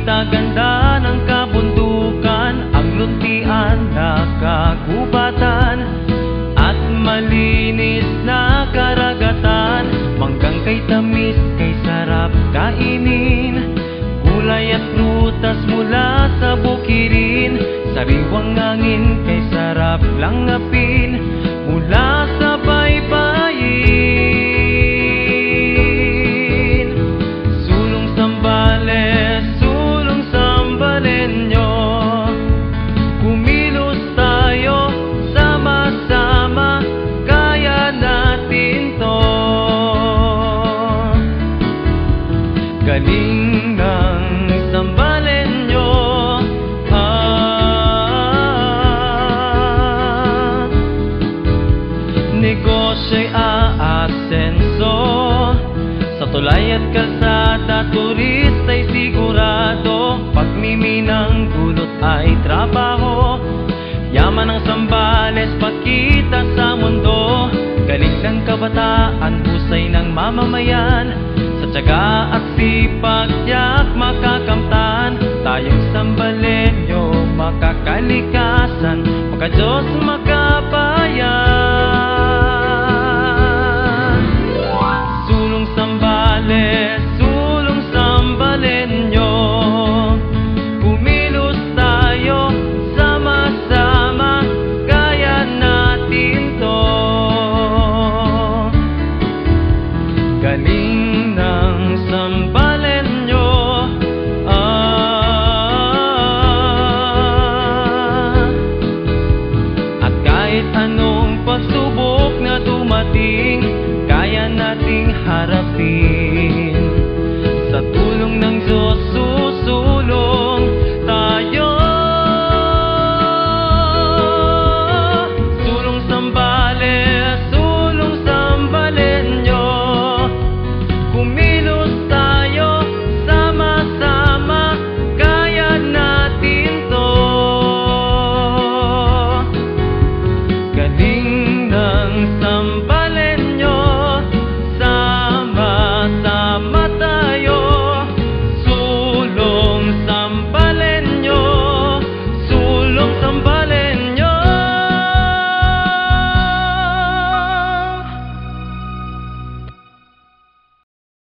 Nakita ganda ng kabundukan, ang luntian na kagubatan, at malinis na karagatan. Manggang kay tamis, kay sarap kainin, gulay at prutas mula sa bukirin, sariwang hangin, kay sarap langapin mula sa baybayin. Sulong Zambales, sulong Zambalenyo, kumilos tayo sama-sama, kaya natin to. Galing ng Zambalenyo, negosyo'y aasenso, sa tulay at kalsada turista'y sigurado, pagmiminang gulot ay trabaho. Yaman ng Zambales pakita sa mundo, galing ng kabataan, husay ng mamamayan, sa tiyaga at sipag tiyak makakamtan. Tayong Zambalenyo, makakalikasan, maka-Diyos makabayan. Sulong Zambales, sulong Zambalenyo, kumilos tayo sama-sama, kaya natin to. Galing ng Zambalenyo, at kahit anong pagsubok na dumating, kaya nating harapin.